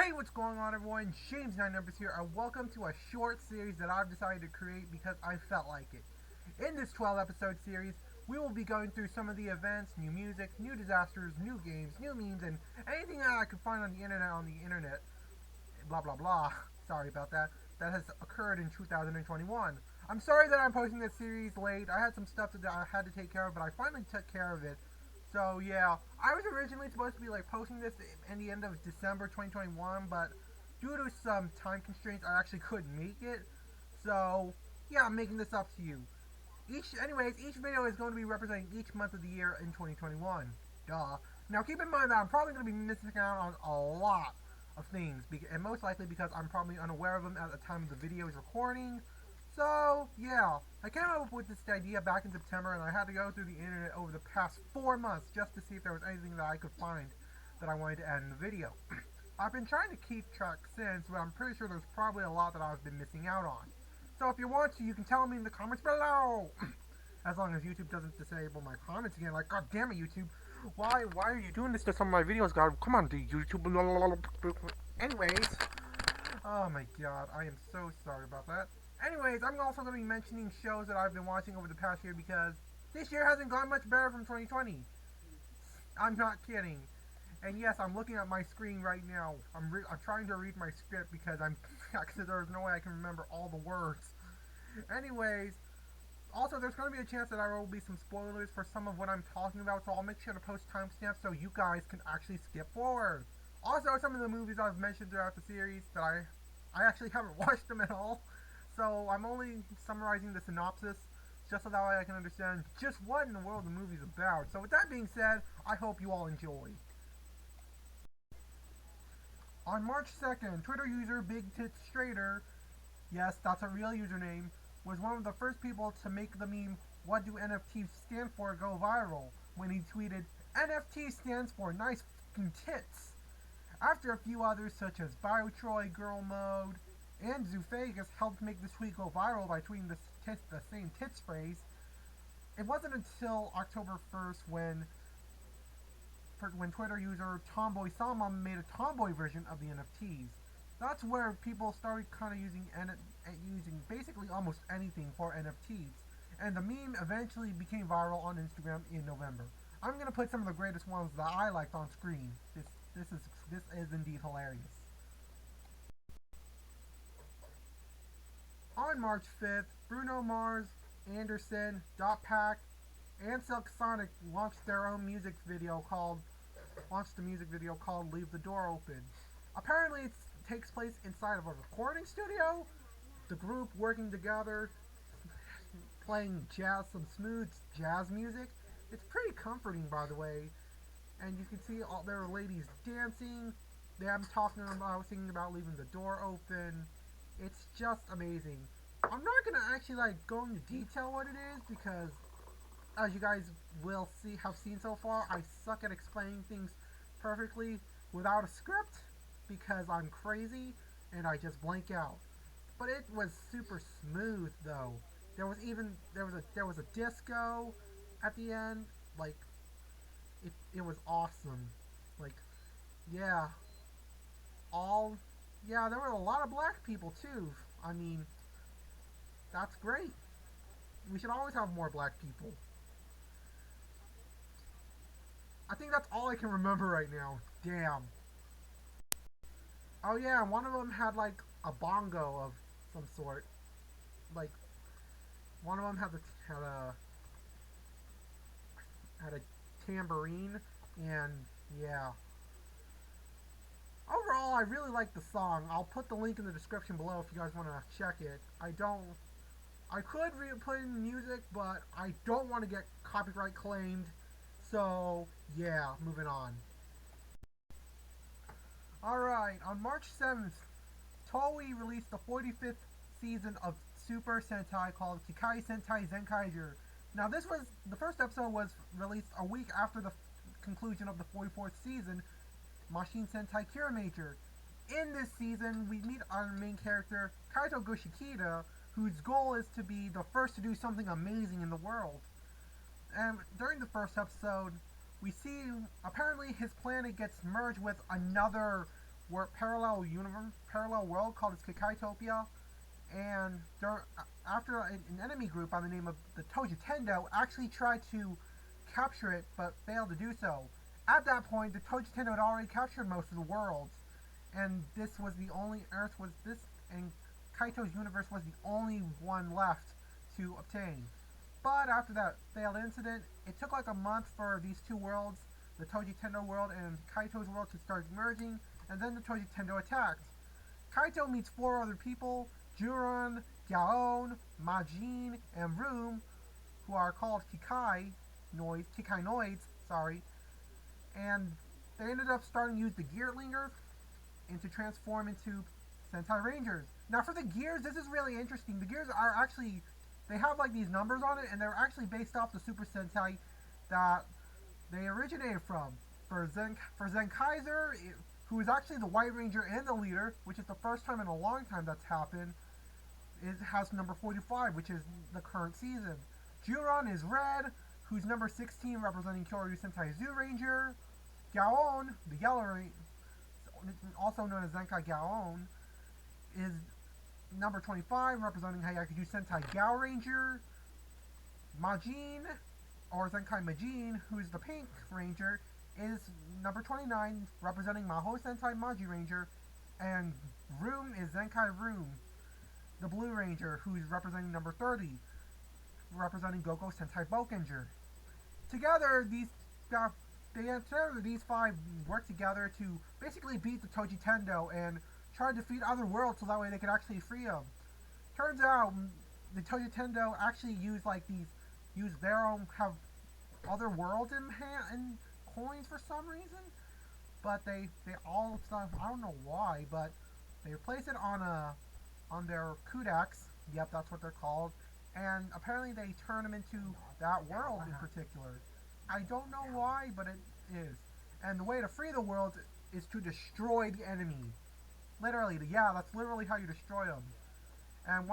Hey, what's going on, everyone? James9Numbers here, and welcome to a short series that I've decided to create because I felt like it. In this 12-episode series, we will be going through some of the events, new music, new disasters, new games, new memes, and anything that I could find on the internet, blah blah blah, sorry about that has occurred in 2021. I'm sorry that I'm posting this series late. I had some stuff that I had to take care of, but I finally took care of it. So yeah, I was originally supposed to be posting this in the end of December 2021, but due to some time constraints, I actually couldn't make it. So yeah, I'm making this up to you. Each video is going to be representing each month of the year in 2021. Duh. Now keep in mind that I'm probably going to be missing out on a lot of things, and most likely because I'm probably unaware of them at the time of the video is recording. So, yeah, I came up with this idea back in September, and I had to go through the internet over the past 4 months just to see if there was anything that I could find that I wanted to add in the video. I've been trying to keep track since, but I'm pretty sure there's probably a lot that I've been missing out on. So if you want to, you can tell me in the comments below! As long as YouTube doesn't disable my comments again, like, god damn it, YouTube! Why are you doing this to some of my videos, God? Come on, YouTube. Anyways, oh my god, I am so sorry about that. Anyways, I'm also going to be mentioning shows that I've been watching over the past year because this year hasn't gone much better from 2020. I'm not kidding. And yes, I'm looking at my screen right now. I'm trying to read my script because there's no way I can remember all the words. Anyways, also there's going to be a chance that there will be some spoilers for some of what I'm talking about, so I'll make sure to post timestamps so you guys can actually skip forward. Also, some of the movies I've mentioned throughout the series that I actually haven't watched them at all. So I'm only summarizing the synopsis just so that way I can understand just what in the world the movie's about. So with that being said, I hope you all enjoy. On March 2nd, Twitter user Big Tits Strader, yes, that's a real username, was one of the first people to make the meme "What do NFTs stand for?" go viral when he tweeted, "NFT stands for nice fucking tits." After a few others such as BioTroy Girl Mode and Zenkaiger helped make this tweet go viral by tweeting the same tits phrase. It wasn't until October 1st when Twitter user Tomboy Sama made a tomboy version of the NFTs. That's where people started kind of using basically almost anything for NFTs, and the meme eventually became viral on Instagram in November. I'm gonna put some of the greatest ones that I liked on screen. This is indeed hilarious. On March 5th, Bruno Mars, Anderson, Paak, and Silk Sonic launched a music video called "Leave the Door Open." Apparently, it takes place inside of a recording studio. The group working together, playing some smooth jazz music. It's pretty comforting, by the way. And you can see all there are ladies dancing. Them singing about leaving the door open. It's just amazing. I'm not gonna actually go into detail what it is because, as you guys will have seen so far, I suck at explaining things perfectly without a script because I'm crazy and I just blank out. But it was super smooth though. There was a disco at the end. It was awesome. Yeah. There were a lot of black people too. I mean, that's great. We should always have more black people. I think that's all I can remember right now. Damn. Oh yeah, one of them had a bongo of some sort. One of them had a tambourine, and yeah. Overall, I really like the song. I'll put the link in the description below if you guys want to check it. I could put in music, but I don't want to get copyright claimed. So, yeah, moving on. Alright, on March 7th, Toei released the 45th season of Super Sentai called Kikai Sentai Zenkaiger. Now, the first episode was released a week after the conclusion of the 44th season, Machine Sentai Kira Major. In this season, we meet our main character, Kaito Gushikita, whose goal is to be the first to do something amazing in the world. And during the first episode, we see apparently his planet gets merged with another parallel world called its Kikaitopia, and after an enemy group by the name of the Tojitendo actually tried to capture it but failed to do so. At that point, the Tojitendo had already captured most of the worlds, and this was the only Earth was this, and Kaito's universe was the only one left to obtain. But after that failed incident, it took like a month for these two worlds, the Tojitendo world and Kaito's world, to start merging, and then the Tojitendo attacked. Kaito meets four other people, Juron, Gaon, Majin, and Room, who are called Kikai-noids, and they ended up starting to use the Gearlinger and to transform into Sentai Rangers. Now for the gears, this is really interesting. The gears are actually, they have like these numbers on it, and they're actually based off the Super Sentai that they originated from. For Zenkaiger, who is actually the White Ranger and the leader, which is the first time in a long time that's happened, it has number 45, which is the current season. Juron is red, who's number 16, representing Kyoryu Sentai Zoo Ranger. Gaon, the yellow ranger, also known as Zenkai Gaon, is number 25, representing Hyakuju Sentai Gao Ranger. Majin, or Zenkai Majin, who is the pink ranger, is number 29, representing Maho Sentai Maji Ranger. And Room is Zenkai Room, the blue ranger, who's representing number 30, representing Goko Sentai Bokenger. Together, these five work together to basically beat the Tojitendo and try to defeat other worlds so that way they could actually free them. Turns out the Tojitendo actually use their own, have other worlds in coins for some reason, but they all, I don't know why, but they place it on their Kudaks. Yep, that's what they're called. And apparently they turn them into that world in particular. I don't know why, but it is. And the way to free the world is to destroy the enemy. Literally, that's literally how you destroy them. And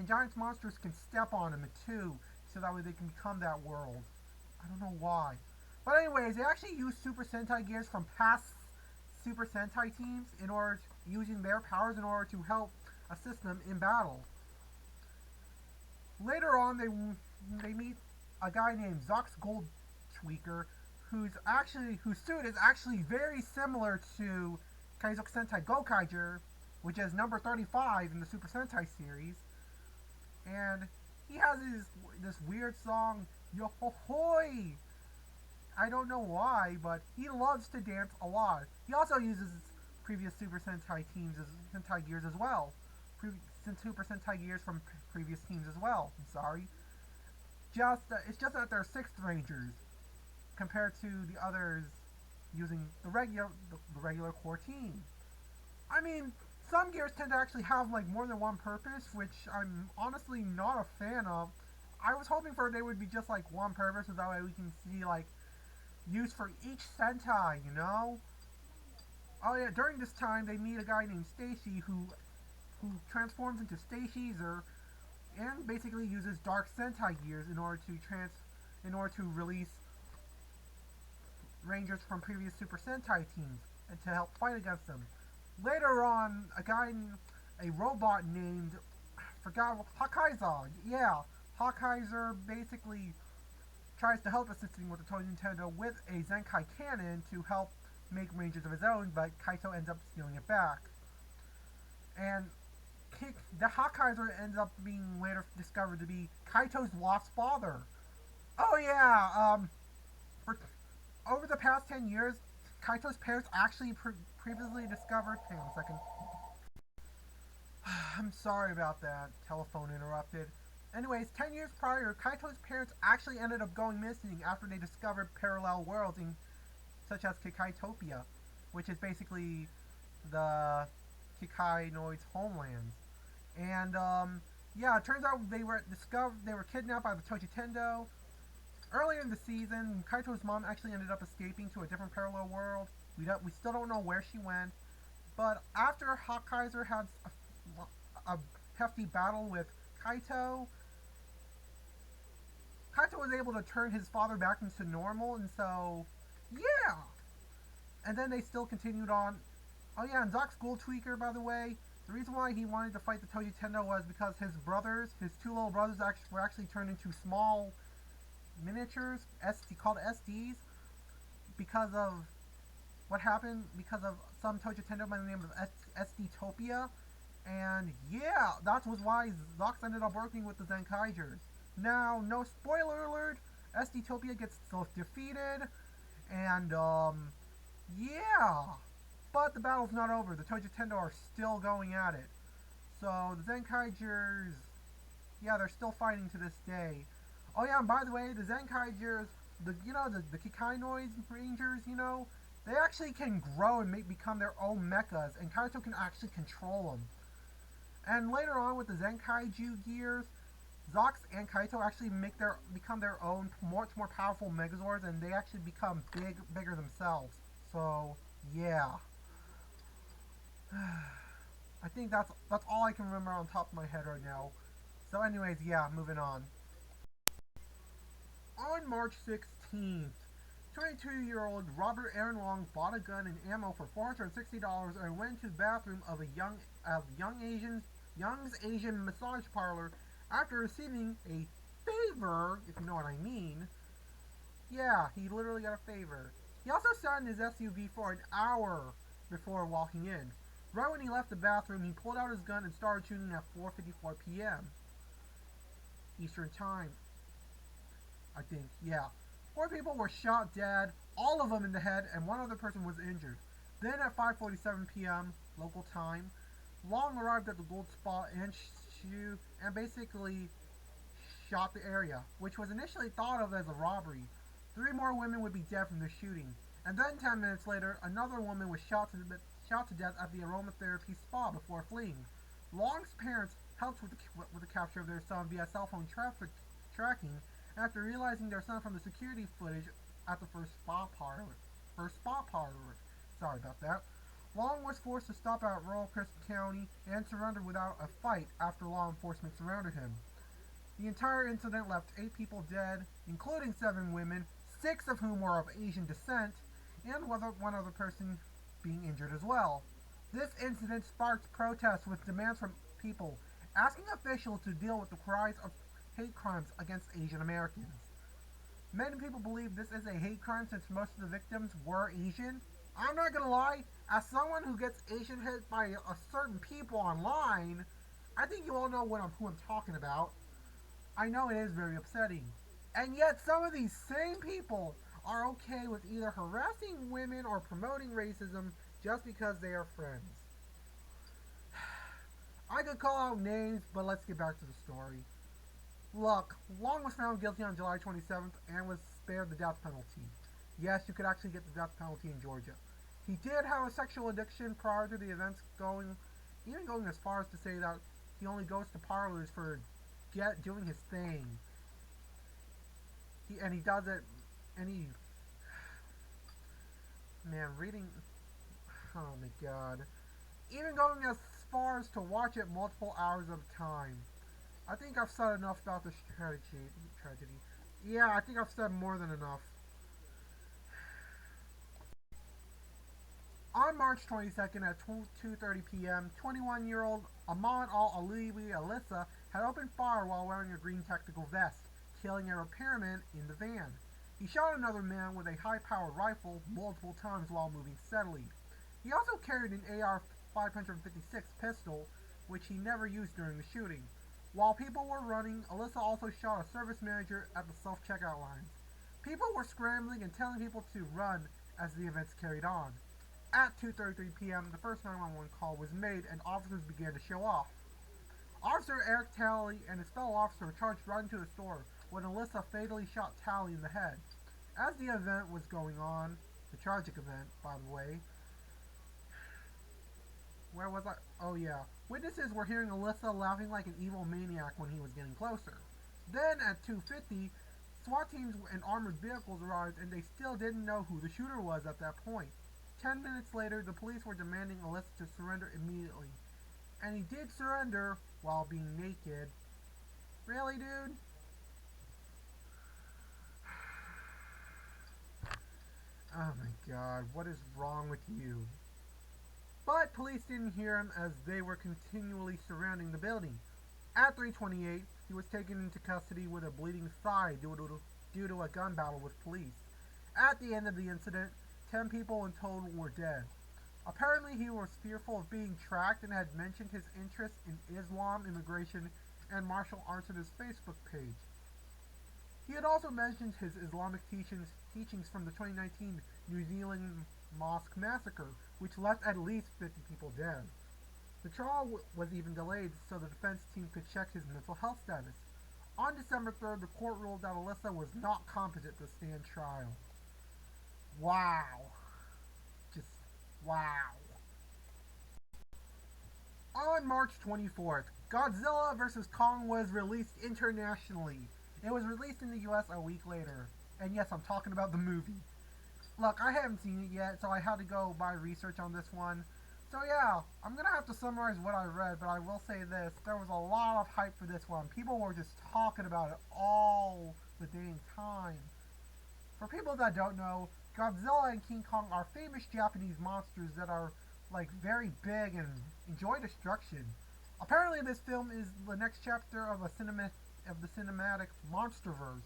giant monsters can step on them too, so that way they can become that world. I don't know why. But anyways, they actually use Super Sentai gears from past Super Sentai teams using their powers in order to help assist them in battle. Later on, they meet a guy named Zox Goldtweaker, whose suit is actually very similar to Kaizoku Sentai Gokaiger, which is number 35 in the Super Sentai series. And he has this weird song, Yo-ho-hoi! I don't know why, but he loves to dance a lot. He also uses previous Super Sentai teams as Sentai gears as well. Super Sentai gears from previous teams as well. I'm sorry. It's just that they're 6th Rangers compared to the others using the regular core team. I mean, some gears tend to actually have like more than one purpose, which I'm honestly not a fan of. I was hoping they would be just like one purpose, so that way we can see like use for each Sentai, you know? Oh yeah, during this time they meet a guy named Stacy who transforms into Stacyzer and basically uses Dark Sentai gears in order to release Rangers from previous Super Sentai teams and to help fight against them. Later on, a robot named, Hakaiza. Yeah, Hakaizer basically tries to help assisting with the Toy Nintendo with a Zenkai cannon to help make Rangers of his own, but Kaito ends up stealing it back. And the Hakaizer ends up being later discovered to be Kaito's lost father. Oh yeah, over the past 10 years, Kaito's parents actually previously discovered... Hang on a second. I'm sorry about that. Telephone interrupted. Anyways, 10 years prior, Kaito's parents actually ended up going missing after they discovered parallel worlds, such as Kikaitopia, which is basically the Kikai-noids' homelands. And, yeah, it turns out they were kidnapped by the Tojitendo. Earlier in the season, Kaito's mom actually ended up escaping to a different parallel world. We still don't know where she went. But after Hakaizer had a hefty battle with Kaito was able to turn his father back into normal, and so, yeah! And then they still continued on. Oh yeah, and Zox Gold Tweaker, by the way, the reason why he wanted to fight the Toji Tendo was because his brothers, his two little brothers, were actually turned into small miniatures, called SDs, because of what happened, because of some Toji Tendo by the name of SD-topia. And yeah, that was why Zox ended up working with the Zenkaigers. Now, no spoiler alert, SD-topia gets defeated, and yeah. But the battle's not over. The Toji Tendo are still going at it. So the Zenkaigers, yeah, they're still fighting to this day. Oh yeah, and by the way, the Zenkaigers, the Kikai noise rangers, they actually can grow and become their own mechas, and Kaito can actually control them. And later on with the Zenkaiju gears, Zox and Kaito actually become their own much more powerful Megazords, and they actually become bigger themselves. So yeah. I think that's all I can remember on top of my head right now. So anyways, yeah, moving on. On March 16th, 22-year-old Robert Aaron Long bought a gun and ammo for $460 and went to the bathroom of a Young's Asian massage parlor after receiving a favor, if you know what I mean. Yeah, he literally got a favor. He also sat in his SUV for an hour before walking in. Right when he left the bathroom, he pulled out his gun and started shooting at 4:54 p.m. Eastern Time. I think, yeah. 4 people were shot dead, all of them in the head, and 1 other person was injured. Then at 5:47 p.m. local time, Long arrived at the gold spot and basically shot the area, which was initially thought of as a robbery. 3 more women would be dead from the shooting. And then 10 minutes later, another woman was shot to death at the aromatherapy spa before fleeing. Long's parents helped with the capture of their son via cell phone tracking after realizing their son from the security footage at the first spa parlor. Sorry about that. Long was forced to stop at Royal Crest County and surrender without a fight after law enforcement surrounded him. The entire incident left 8 people dead, including 7 women, 6 of whom were of Asian descent, and 1 other person being injured as well. This incident sparked protests with demands from people asking officials to deal with the rise of hate crimes against Asian Americans. Many people believe this is a hate crime since most of the victims were Asian. I'm not gonna lie, as someone who gets Asian hate by a certain people online, I think you all know who I'm talking about. I know it is very upsetting. And yet some of these same people are okay with either harassing women or promoting racism just because they are friends. I could call out names, but let's get back to the story. Look, Long was found guilty on July 27th and was spared the death penalty. Yes, you could actually get the death penalty in Georgia. He did have a sexual addiction prior to the events, even going as far as to say that he only goes to parlors for doing his thing. He does it, oh my god. Even going as far as to watch it multiple hours at a time. I think I've said enough about this tragedy. Yeah, I think I've said more than enough. On March 22nd at 2:30 p.m., 21-year-old Ahmad Al-Aliwi Alyssa had opened fire while wearing a green tactical vest, killing a repairman in the van. He shot another man with a high-powered rifle multiple times while moving steadily. He also carried an AR-556 pistol, which he never used during the shooting. While people were running, Alyssa also shot a service manager at the self-checkout lines. People were scrambling and telling people to run as the events carried on. At 2:33 p.m., the first 911 call was made and officers began to show off. Officer Eric Talley and his fellow officer charged right into the store when Alyssa fatally shot Talley in the head. As the event was going on, the tragic event, by the way, where was I? Oh yeah. Witnesses were hearing Alyssa laughing like an evil maniac when he was getting closer. Then at 2:50, SWAT teams and armored vehicles arrived and they still didn't know who the shooter was at that point. 10 minutes later, the police were demanding Alyssa to surrender immediately. And he did surrender while being naked. Really, dude? Oh my god, what is wrong with you? But police didn't hear him as they were continually surrounding the building. At 3:28, he was taken into custody with a bleeding thigh due to a gun battle with police. At the end of the incident, 10 people in total were dead. Apparently, he was fearful of being tracked and had mentioned his interest in Islam, immigration, and martial arts on his Facebook page. He had also mentioned his Islamic teachings from the 2019 New Zealand mosque massacre, which left at least 50 people dead. The trial was even delayed so the defense team could check his mental health status. On December 3rd, the court ruled that Alyssa was not competent to stand trial. Wow. Just wow. On March 24th, Godzilla vs. Kong was released internationally. It was released in the US a week later. And yes, I'm talking about the movie. Look, I haven't seen it yet, so I had to go by research on this one. So yeah, I'm going to have to summarize what I read, but I will say this. There was a lot of hype for this one. People were just talking about it all the dang time. For people that don't know, Godzilla and King Kong are famous Japanese monsters that are like very big and enjoy destruction. Apparently this film is the next chapter of the cinematic Monsterverse.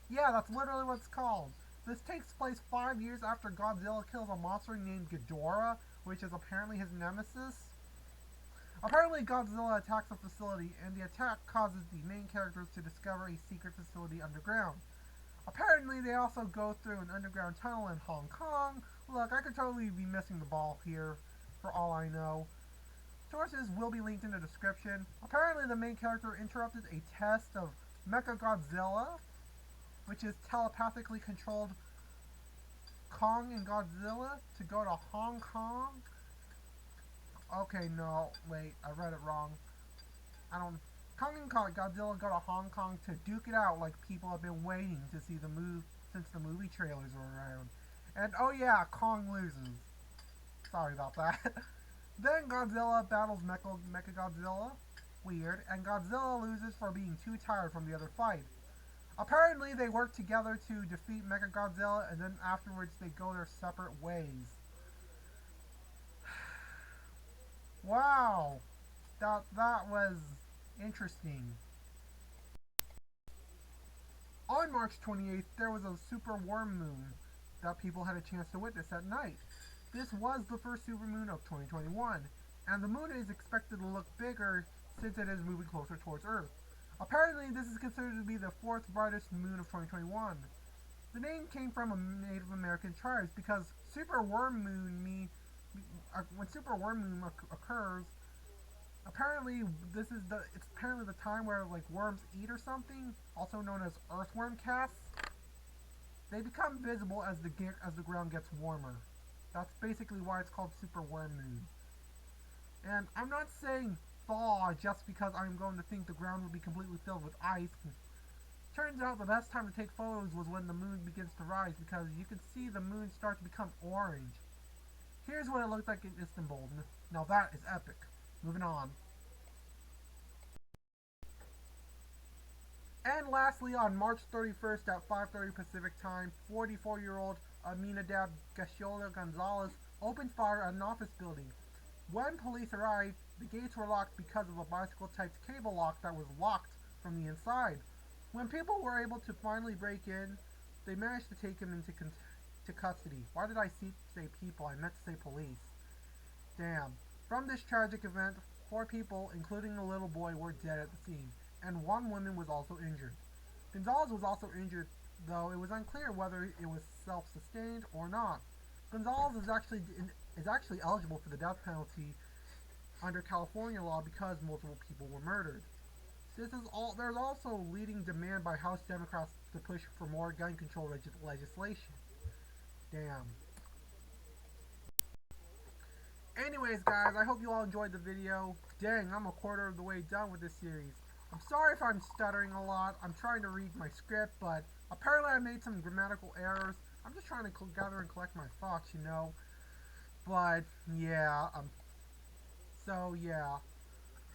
Yeah, that's literally what it's called. This takes place 5 years after Godzilla kills a monster named Ghidorah, which is apparently his nemesis. Apparently Godzilla attacks a facility, and the attack causes the main characters to discover a secret facility underground. Apparently they also go through an underground tunnel in Hong Kong. Look, I could totally be missing the ball here, for all I know. Sources will be linked in the description. Apparently the main character interrupted a test of Mechagodzilla, which is telepathically controlled Kong and Godzilla to go to Hong Kong. Okay, no, wait, I read it wrong. Kong and Godzilla go to Hong Kong to duke it out like people have been waiting to see the move since the movie trailers were around. And oh yeah, Kong loses. Sorry about that. Then Godzilla battles Mechagodzilla. Weird. And Godzilla loses for being too tired from the other fight. Apparently they work together to defeat Mechagodzilla, and then afterwards they go their separate ways. Wow. That was interesting. On March 28th, there was a super warm moon that people had a chance to witness at night. This was the first supermoon of 2021, and the moon is expected to look bigger since it is moving closer towards Earth. Apparently, this is considered to be the fourth brightest moon of 2021. The name came from a Native American tribes because super worm moon when super worm moon occurs. Apparently, it's apparently the time where like worms eat or something, also known as earthworm casts. They become visible as the ground gets warmer. That's basically why it's called super worm moon. And I'm not saying thaw just because I'm going to think the ground will be completely filled with ice. Turns out the best time to take photos was when the moon begins to rise because you can see the moon start to become orange. Here's what it looked like in Istanbul. Now that is epic. Moving on. And lastly, on March 31st at 5:30 Pacific Time, 44-year-old Aminadab Gashola Gonzalez opened fire at an office building. When police arrived, the gates were locked because of a bicycle-type cable lock that was locked from the inside. When people were able to finally break in, they managed to take him into custody. Why did I say people? I meant to say police. Damn. From this tragic event, 4 people, including a little boy, were dead at the scene, and 1 woman was also injured. Gonzalez was also injured, though it was unclear whether it was self-sustained or not. Gonzalez is actually eligible for the death penalty under California law because multiple people were murdered. There's also leading demand by House Democrats to push for more gun control legislation. Damn. Anyways, guys, I hope you all enjoyed the video. Dang, I'm a quarter of the way done with this series. I'm sorry if I'm stuttering a lot. I'm trying to read my script, but apparently I made some grammatical errors. I'm just trying to gather and collect my thoughts, you know. But, yeah. So, yeah.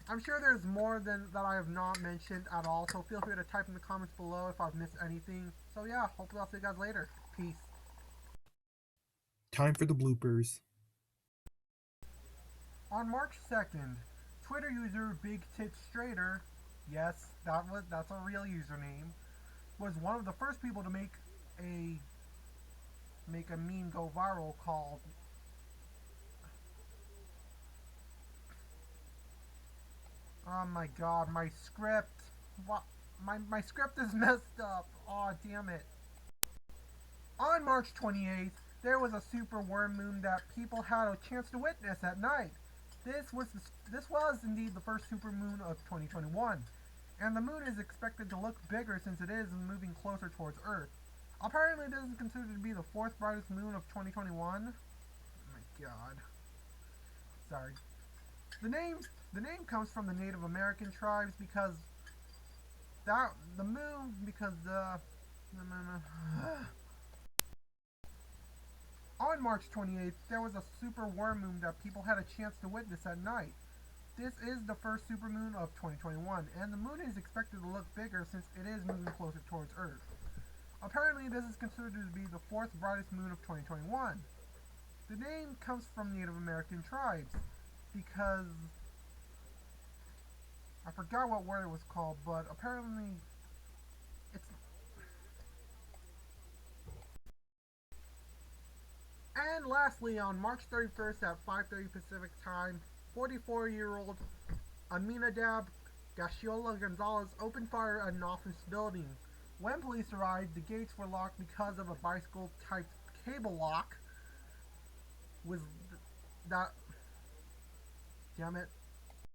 I'm sure there's more that I have not mentioned at all, so feel free to type in the comments below if I've missed anything. So, yeah, hopefully I'll see you guys later. Peace. Time for the bloopers. On March 2nd, Twitter user Big Tit Strader, yes, that's a real username, was one of the first people to make a meme go viral called oh my god, my script. What? My script is messed up. Aw, damn it. On March 28th, there was a super worm moon that people had a chance to witness at night. This was indeed the first super moon of 2021, and the moon is expected to look bigger since it is moving closer towards Earth. Apparently, this is considered to be the fourth brightest moon of 2021. Oh my god. Sorry. The name comes from the Native American tribes because the moon because the On March 28th, there was a super worm moon that people had a chance to witness at night. This is the first supermoon of 2021, and the moon is expected to look bigger since it is moving closer towards Earth. Apparently, this is considered to be the fourth brightest moon of 2021. The name comes from Native American tribes because I forgot what word it was called, but apparently it's. And lastly, on March 31st at 5:30 Pacific Time, 44-year-old Aminadab Gashiola Gonzalez opened fire at an office building. When police arrived, the gates were locked because of a bicycle-type cable lock. Was that? Damn it!